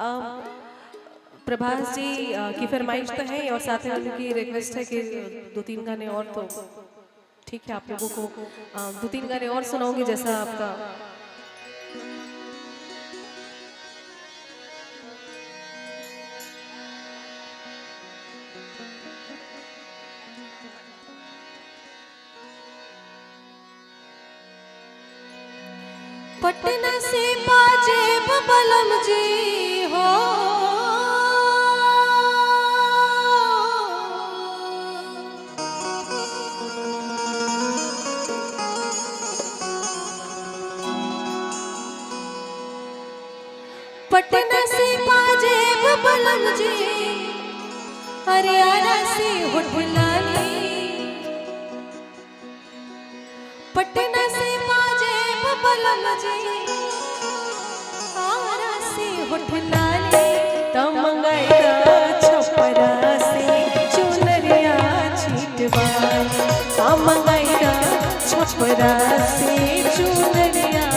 प्रभास जी की फरमाइश तो है और साथ में उनकी रिक्वेस्ट है कि 2-3 गाने और तो ठीक है आप लोगों को 2-3 गाने और सुनाओगे जैसा आपका पटना से बाजे बलम जी हो पटना से बाजे बलम जी हरियाणा से होठलाली पटना से बाजे बलम जी आरा से होठलाली तमंगैया छपरा से चुनरिया छिटवाली तमंगैया छपरा से चुनरिया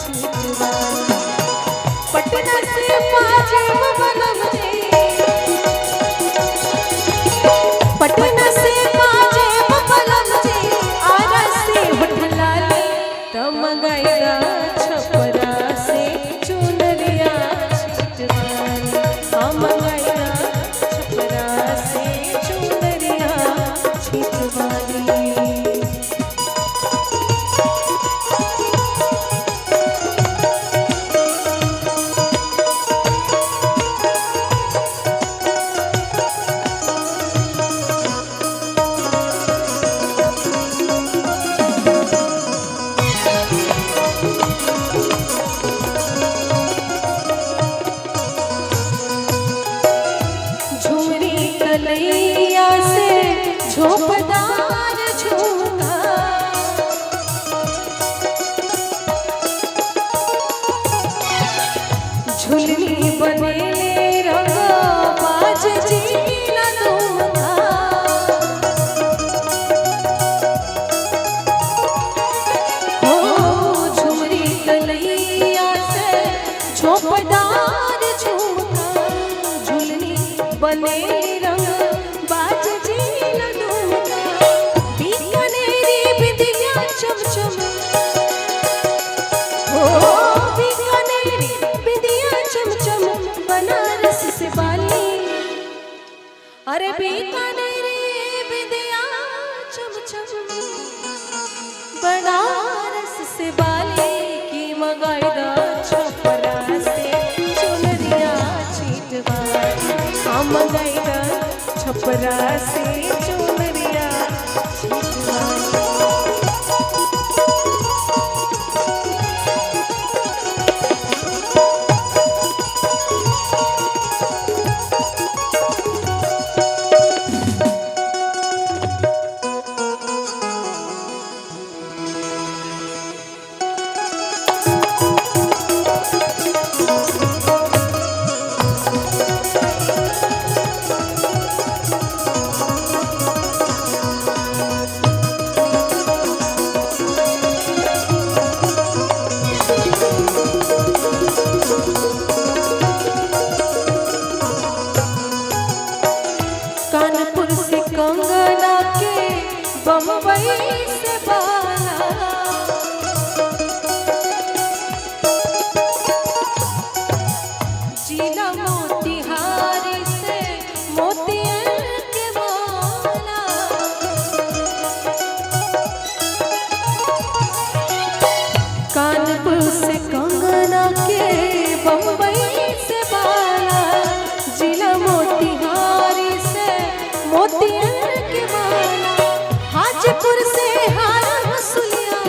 छिटवाली पटना से बाजे बलम जी पटना से बाजे बलम जी आरा से होठलाली तमंगैया छपरा से चुनरिया छिटवाली तमंगैया छपरा से चुनरिया छिटवाली कलैया से झोपदार झुमका झुलनी बनेले रंग बाज जीला दुमका हो झुमरी कलैया से झोपदार झुमका झुलनी बनेले अरे बीकानेरी बिंदिया चमचम बनारस से बाली की मंगाईदा छपरा से चुनरिया छिटवाली मंगाईदा छपरा से चुनरिया छिटवाली कानपुर से कंगना के बम्बई से बाला जिला मोतिहारी से मोतियन के माला कानपुर से कंगना के बम्बई से बाला जिला मोतिहारी मोतियन के माला हाजीपुर से हार हसुलिया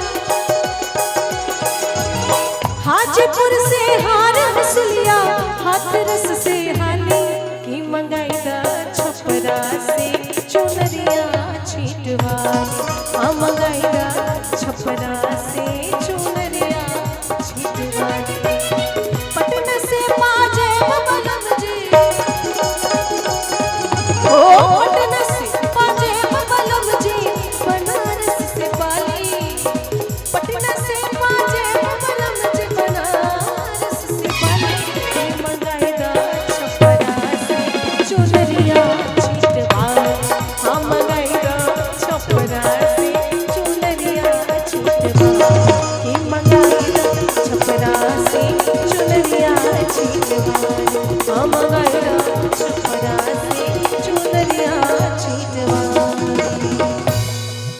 हाजीपुर से हार हसुलिया हाथरस से हाली की मंगाईदा छपरा से चुनरिया छिटवाली मंगाईदा छपरा से चुनरिया छिटवाली पटना से बाजे बलम जी पटना से बाजे बलम जी बनारस से बाली पटना से बाजे बलम जी बनारस से बाली मंगाईदा हम गए छपरा